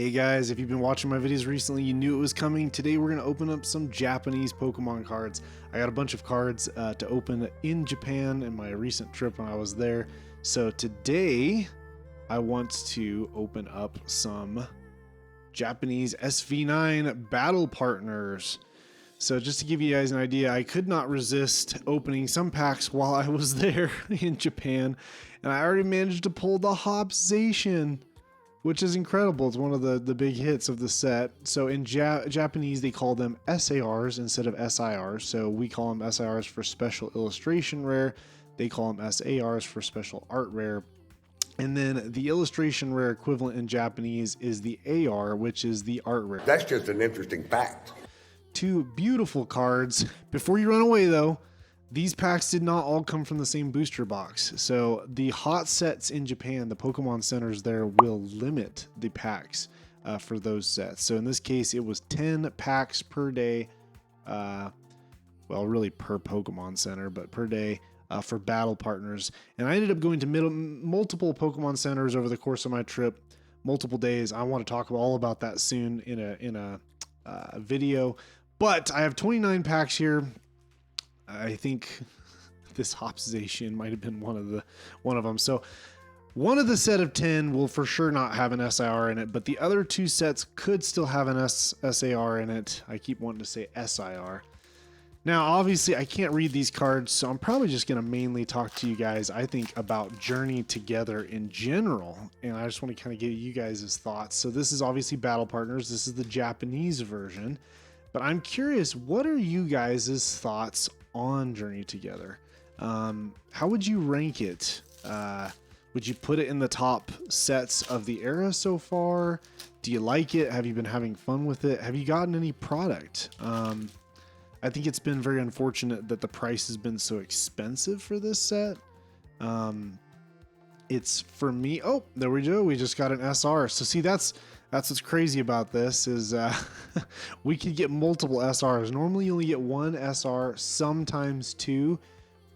Hey guys, if you've been watching my videos recently, you knew it was coming. Today we're going to open up some Japanese Pokemon cards. I got a bunch of cards to open in Japan in my recent trip when I was there. So today I want to open up some Japanese SV9 battle partners. So just to give you guys an idea, I could not resist opening some packs while I was there in Japan. And I already managed to pull the Hopzation, which is incredible. It's one of the big hits of the set. So in Japanese, they call them SARs instead of SIRs. So we call them SIRs for special illustration rare. They call them SARs for special art rare. And then the illustration rare equivalent in Japanese is the AR, which is the art rare. That's just an interesting fact. Two beautiful cards. Before you run away though, these packs did not all come from the same booster box. So the hot sets in Japan, the Pokemon centers there will limit the packs for those sets. So in this case, it was 10 packs per day. Well, really per Pokemon center, but per day for battle partners. And I ended up going to multiple Pokemon centers over the course of my trip, multiple days. I want to talk all about that soon in a video. But I have 29 packs here. I think this Hopzation might have been one of them. So one of the set of 10 will for sure not have an SIR in it, but the other two sets could still have an SAR in it. I keep wanting to say SIR. Now, obviously, I can't read these cards, so I'm probably just going to mainly talk to you guys, I think, about Journey Together in general, and I just want to kind of give you guys' thoughts. So this is obviously Battle Partners. This is the Japanese version, but I'm curious, what are you guys' thoughts on Journey Together? How would you rank it? Would you put it in the top sets of the era so far? Do you like it? Have you been having fun with it? Have you gotten any product? I think it's been very unfortunate that the price has been so expensive for this set. It's for me. Oh, there we go. We just got an SR. So see, that's what's crazy about this is we could get multiple SRs. Normally you only get one SR, sometimes two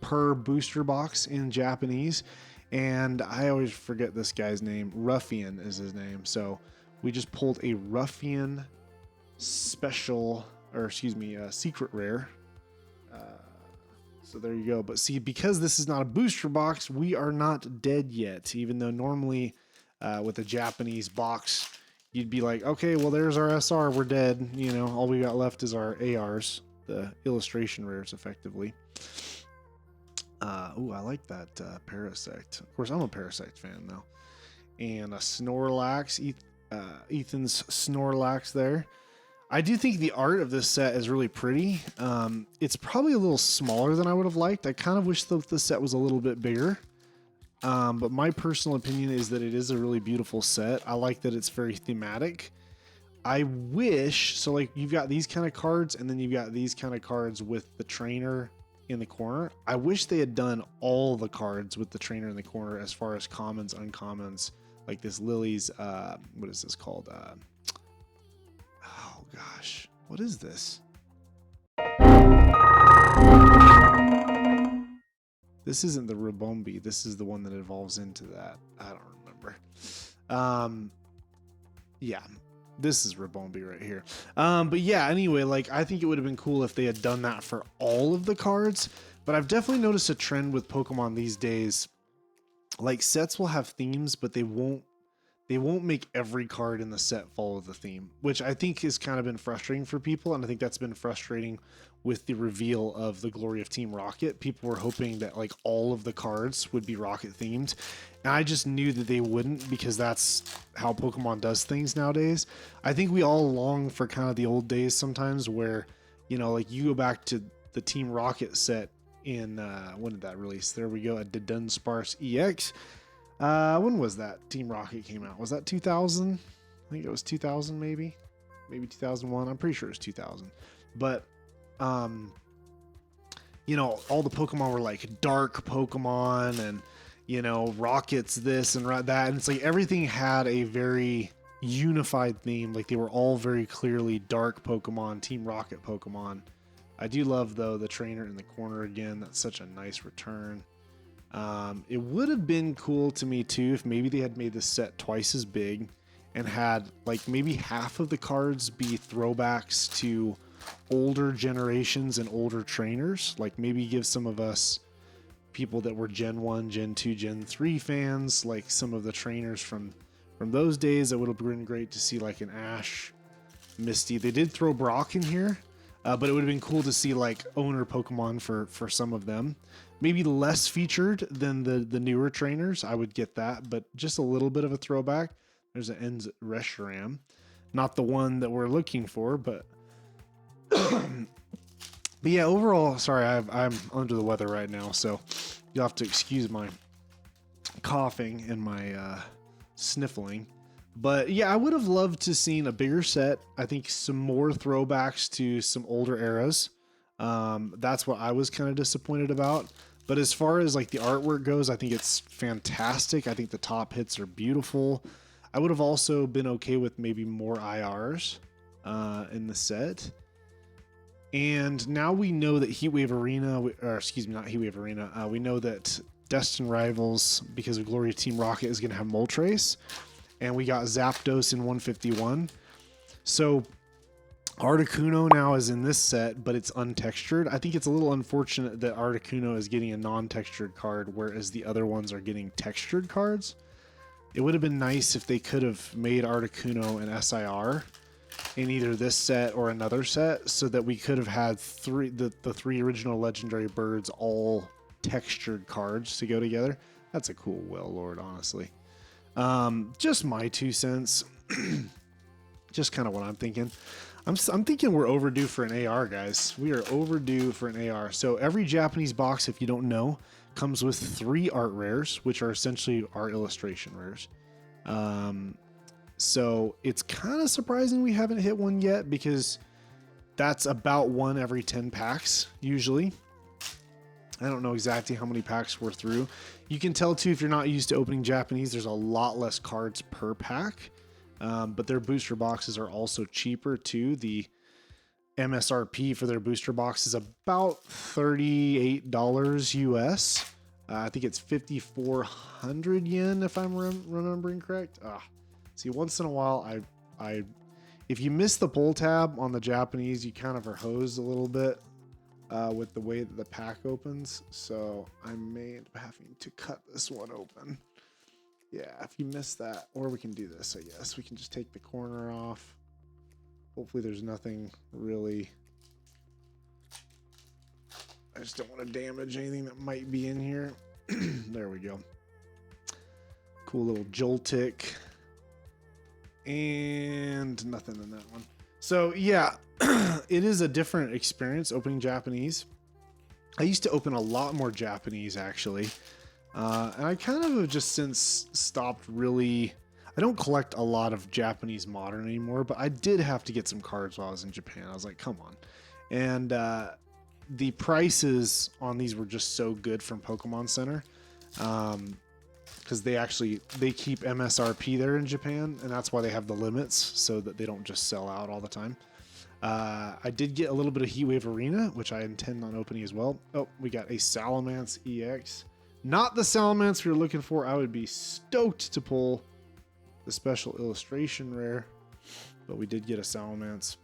per booster box in Japanese. And I always forget this guy's name. Ruffian is his name. So we just pulled a Ruffian special, or excuse me, a secret rare. So there you go. But see, because this is not a booster box, we are not dead yet. Even though normally with a Japanese box, you'd be like, okay, well, there's our SR. We're dead. You know, all we got left is our ARs, the illustration rares, effectively. Ooh, I like that Parasect. Of course, I'm a Parasect fan, though. And a Snorlax, Ethan's Snorlax there. I do think the art of this set is really pretty. It's probably a little smaller than I would have liked. I kind of wish the set was a little bit bigger. But my personal opinion is that it is a really beautiful set. I like that it's very thematic. I wish, so like you've got these kind of cards and then you've got these kind of cards with the trainer in the corner. I wish they had done all the cards with the trainer in the corner as far as commons, uncommons, like this Lily's, what is this called? Oh gosh, what is this? This isn't the Ribombee. This is the one that evolves into that. I don't remember. Yeah, this is Ribombee right here. But yeah, anyway, like I think it would have been cool if they had done that for all of the cards. But I've definitely noticed a trend with Pokemon these days. Like sets will have themes, but they won't make every card in the set follow the theme, which I think has kind of been frustrating for people. And I think that's been frustrating with the reveal of the Glory of Team Rocket. People were hoping that like all of the cards would be Rocket themed. And I just knew that they wouldn't, because that's how Pokemon does things nowadays. I think we all long for kind of the old days sometimes where, you know, like you go back to the Team Rocket set in, when did that release? There we go, a Dunsparce EX. When was that Team Rocket came out? Was that 2000? I think it was 2000, maybe 2001. I'm pretty sure it was 2000. But you know, all the Pokemon were like dark Pokemon, and you know, Rocket's this and that, and it's like everything had a very unified theme. Like they were all very clearly dark Pokemon, Team Rocket Pokemon. I do love though the trainer in the corner again. That's such a nice return. It would have been cool to me too if maybe they had made this set twice as big and had like maybe half of the cards be throwbacks to older generations and older trainers, like maybe give some of us people that were Gen 1, Gen 2, Gen 3 fans, like some of the trainers from those days. It would have been great to see like an Ash, Misty. They did throw Brock in here, but it would have been cool to see like owner Pokemon for some of them. Maybe less featured than the newer trainers. I would get that, but just a little bit of a throwback. There's an Enz Reshiram. Not the one that we're looking for, but but yeah, overall, sorry, I'm under the weather right now, so you'll have to excuse my coughing and my sniffling. But yeah, I would have loved to seen a bigger set. I think some more throwbacks to some older eras. That's what I was kind of disappointed about. But as far as like the artwork goes, I think it's fantastic. I think the top hits are beautiful. I would have also been okay with maybe more IRs in the set. And now we know that Heatwave Arena, or excuse me, not Heatwave Arena. We know that Destined Rivals, because of Glory Team Rocket, is going to have Moltres. And we got Zapdos in 151. So Articuno now is in this set, but it's untextured. I think it's a little unfortunate that Articuno is getting a non-textured card, whereas the other ones are getting textured cards. It would have been nice if they could have made Articuno an SIR in either this set or another set, so that we could have had the three original legendary birds all textured cards to go together. That's a cool Wailord, honestly. Just my 2 cents. Just kind of what I'm thinking. I'm thinking we're overdue for an AR, guys. We are overdue for an AR. So every Japanese box, if you don't know, comes with 3 art rares, which are essentially our illustration rares. So it's kind of surprising we haven't hit one yet, because that's about 1 every 10 packs usually. I don't know exactly how many packs we're through. You can tell too, if you're not used to opening Japanese, there's a lot less cards per pack. But their booster boxes are also cheaper too. The MSRP for their booster box is about $38 US. I think it's 5,400 yen if I'm remembering correct. See, once in a while, if you miss the pull tab on the Japanese, you kind of are hosed a little bit with the way that the pack opens. So I may end up having to cut this one open. Yeah, if you missed that, or we can do this, I guess. We can just take the corner off. Hopefully there's nothing really. I just don't want to damage anything that might be in here. There we go. Cool little Joltik. And nothing in that one. So yeah, it is a different experience opening Japanese. I used to open a lot more Japanese, actually. And I kind of have just since stopped really. I don't collect a lot of Japanese modern anymore, but I did have to get some cards while I was in Japan. I was like, come on. And the prices on these were just so good from Pokemon Center. Because they keep MSRP there in Japan, and that's why they have the limits, so that they don't just sell out all the time. I did get a little bit of Heatwave Arena, which I intend on opening as well. Oh, we got a Salamence EX. Not the Salamence we were looking for. I would be stoked to pull the special illustration rare, but we did get a Salamence.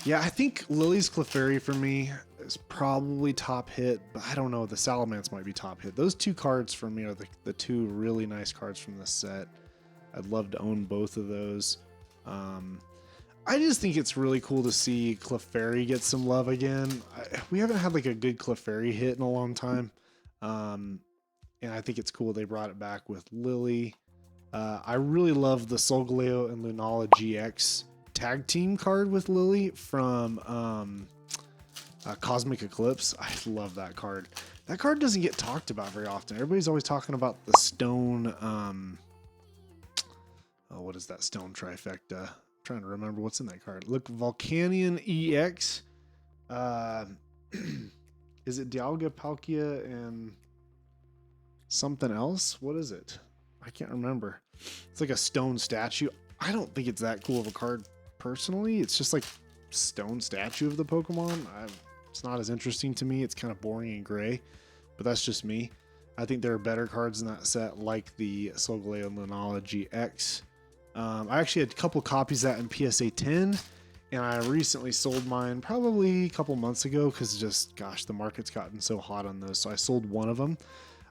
Yeah, I think Lily's Clefairy for me is probably top hit, but I don't know. The Salamence might be top hit. Those 2 cards for me are the 2 really nice cards from this set. I'd love to own both of those. I just think it's really cool to see Clefairy get some love again. We haven't had like a good Clefairy hit in a long time. And I think it's cool they brought it back with Lily. I really love the Solgaleo and Lunala GX tag team card with Lily from Cosmic Eclipse. I love that card. That card doesn't get talked about very often. Everybody's always talking about the stone. What is that stone trifecta? I'm trying to remember what's in that card. Look, Volcanion EX. Is it Dialga, Palkia, and something else? What is it? I can't remember. It's like a stone statue. I don't think it's that cool of a card personally. It's just like stone statue of the Pokemon. It's not as interesting to me. It's kind of boring and gray, but that's just me. I think there are better cards in that set, like the Solgaleo Lunala GX. I actually had a couple copies of that in PSA 10, and I recently sold mine probably a couple months ago because just, gosh, the market's gotten so hot on those. So I sold one of them.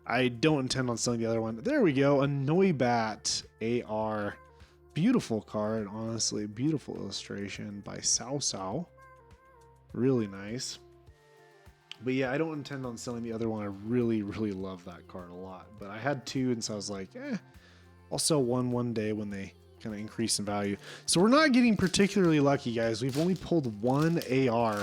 I don't intend on selling the other one. There we go. A Noibat AR. Beautiful card, honestly. Beautiful illustration by Sao Sao. Really nice. But yeah, I don't intend on selling the other one. I really, really love that card a lot. But I had two, and so I was like, I'll sell one day when they kind of increase in value. So we're not getting particularly lucky, guys. We've only pulled one AR.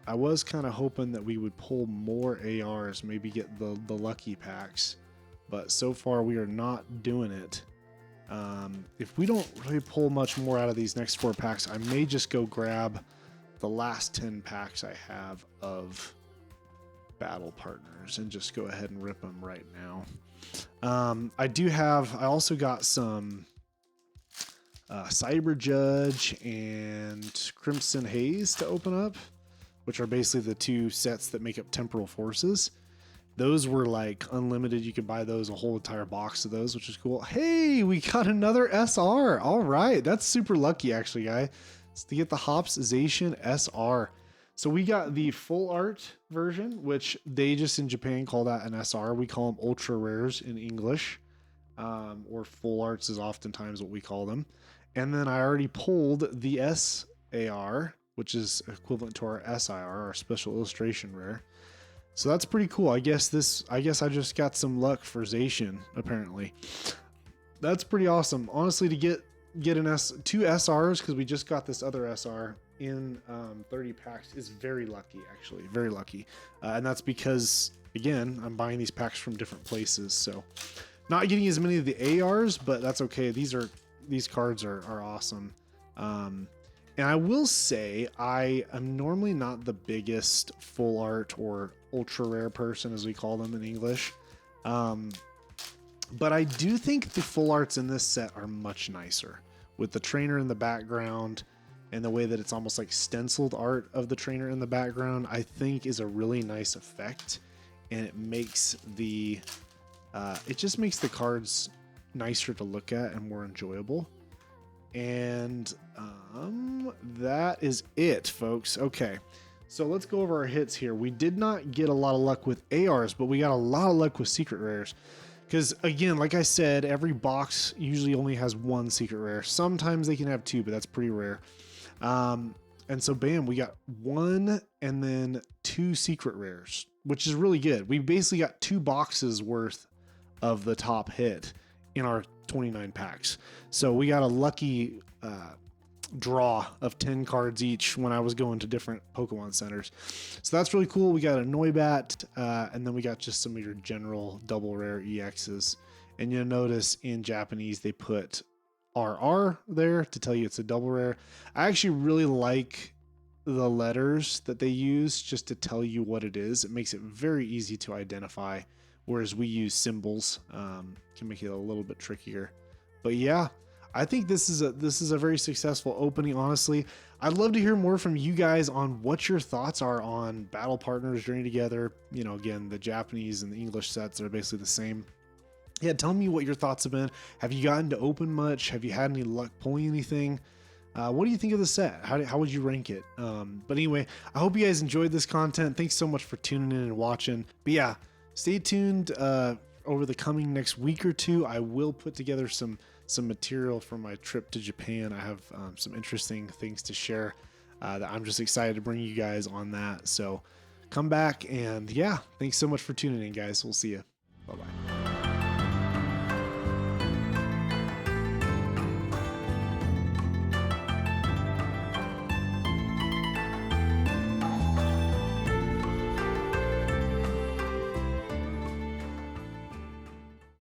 I was kind of hoping that we would pull more ARs, maybe get the lucky packs. But so far, we are not doing it. If we don't really pull much more out of these next 4 packs, I may just go grab the last 10 packs I have of Battle Partners and just go ahead and rip them right now. I also got some Cyber Judge and Crimson Haze to open up, which are basically the 2 sets that make up Temporal Forces. Those were like unlimited. You could buy those, a whole entire box of those, which is cool. Hey, we got another SR. All right. That's super lucky, actually, guy. It's to get the Hops Zacian SR. So we got the full art version, which they just in Japan call that an SR. We call them ultra rares in English, or full arts is oftentimes what we call them. And then I already pulled the SAR, which is equivalent to our SIR, our special illustration rare. So that's pretty cool. I guess I just got some luck for Zacian, apparently. That's pretty awesome. Honestly, to get two SRs, because we just got this other SR in 30 packs, is very lucky, actually. Very lucky. And that's because, again, I'm buying these packs from different places. So not getting as many of the ARs, but that's okay. These cards are awesome. And I will say, I am normally not the biggest full art or ultra rare person, as we call them in English. But I do think the full arts in this set are much nicer, with the trainer in the background and the way that it's almost like stenciled art of the trainer in the background, I think is a really nice effect. And it makes it just makes the cards nicer to look at and more enjoyable. And that is it, folks. Okay, so let's go over our hits here. We did not get a lot of luck with ARs, but we got a lot of luck with secret rares. Because again, like I said, every box usually only has 1 secret rare. Sometimes they can have 2, but that's pretty rare. And so bam, we got 1 and then 2 secret rares, which is really good. We basically got 2 boxes worth of the top hit in our 29 packs. So we got a lucky draw of 10 cards each when I was going to different Pokemon centers. So that's really cool. We got a Noibat, and then we got just some of your general double rare EXs. And you'll notice in Japanese they put RR there to tell you it's a double rare. I actually really like the letters that they use just to tell you what it is. It makes it very easy to identify, whereas we use symbols, can make it a little bit trickier. But yeah, I think this is a very successful opening. Honestly, I'd love to hear more from you guys on what your thoughts are on Battle Partners Journey Together. You know, again, the Japanese and the English sets are basically the same. Yeah, tell me what your thoughts have been. Have you gotten to open much? Have you had any luck pulling anything? What do you think of the set? How would you rank it? But anyway, I hope you guys enjoyed this content. Thanks so much for tuning in and watching. But yeah, stay tuned over the coming next week or 2. I will put together some material for my trip to Japan. I have some interesting things to share that I'm just excited to bring you guys on that. So come back, and yeah, thanks so much for tuning in, guys. We'll see you. Bye-bye.